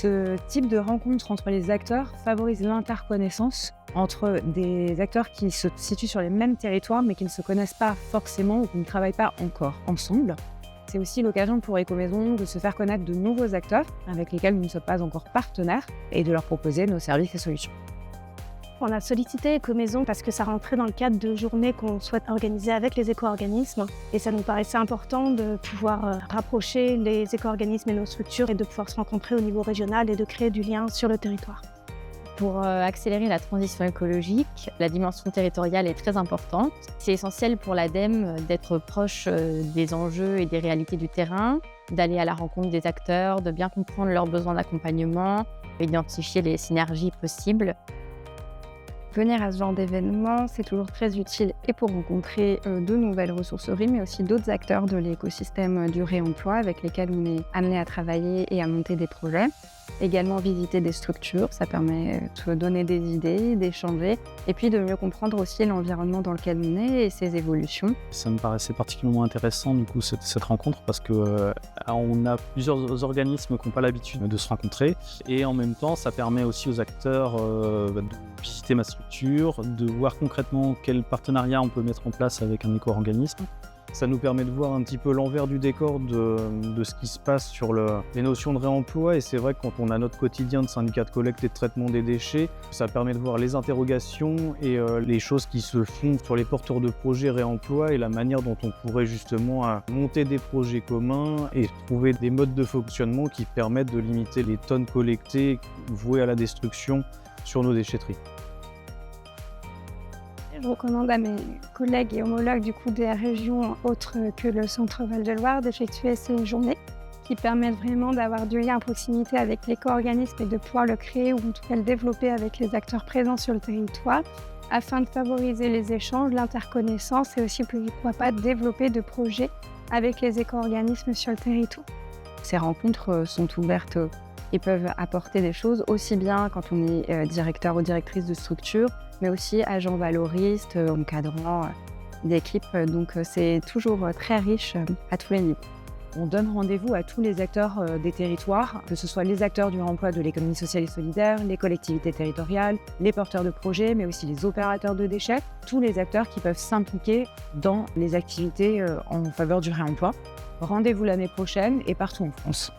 Ce type de rencontre entre les acteurs favorise l'interconnaissance entre des acteurs qui se situent sur les mêmes territoires mais qui ne se connaissent pas forcément ou qui ne travaillent pas encore ensemble. C'est aussi l'occasion pour Ecomaison de se faire connaître de nouveaux acteurs avec lesquels nous ne sommes pas encore partenaires et de leur proposer nos services et solutions. On a sollicité Ecomaison parce que ça rentrait dans le cadre de journées qu'on souhaite organiser avec les éco-organismes et ça nous paraissait important de pouvoir rapprocher les éco-organismes et nos structures et de pouvoir se rencontrer au niveau régional et de créer du lien sur le territoire. Pour accélérer la transition écologique, la dimension territoriale est très importante. C'est essentiel pour l'ADEME d'être proche des enjeux et des réalités du terrain, d'aller à la rencontre des acteurs, de bien comprendre leurs besoins d'accompagnement, identifier les synergies possibles. Venir à ce genre d'événement, c'est toujours très utile et pour rencontrer de nouvelles ressourceries, mais aussi d'autres acteurs de l'écosystème du réemploi avec lesquels on est amené à travailler et à monter des projets. Également visiter des structures, ça permet de donner des idées, d'échanger et puis de mieux comprendre aussi l'environnement dans lequel on est et ses évolutions. Ça me paraissait particulièrement intéressant du coup cette rencontre parce que on a plusieurs organismes qui n'ont pas l'habitude de se rencontrer et en même temps ça permet aussi aux acteurs de visiter ma structure, de voir concrètement quel partenariat on peut mettre en place avec un éco-organisme. Ça nous permet de voir un petit peu l'envers du décor de ce qui se passe sur les notions de réemploi et c'est vrai que quand on a notre quotidien de syndicat de collecte et de traitement des déchets, ça permet de voir les interrogations et les choses qui se font sur les porteurs de projets réemploi et la manière dont on pourrait justement monter des projets communs et trouver des modes de fonctionnement qui permettent de limiter les tonnes collectées vouées à la destruction sur nos déchetteries. Je recommande à mes collègues et homologues des régions autres que le centre Val-de-Loire d'effectuer ces journées qui permettent vraiment d'avoir du lien à proximité avec l'éco-organisme et de pouvoir le créer ou en tout cas le développer avec les acteurs présents sur le territoire afin de favoriser les échanges, l'interconnaissance et aussi pourquoi pas développer de projets avec les éco-organismes sur le territoire. Ces rencontres sont ouvertes et peuvent apporter des choses aussi bien quand on est directeur ou directrice de structure, mais aussi agent valoriste, encadrant d'équipe. Donc c'est toujours très riche à tous les niveaux. On donne rendez-vous à tous les acteurs des territoires, que ce soit les acteurs du réemploi de l'économie sociale et solidaire, les collectivités territoriales, les porteurs de projets, mais aussi les opérateurs de déchets, tous les acteurs qui peuvent s'impliquer dans les activités en faveur du réemploi. Rendez-vous l'année prochaine et partout en France.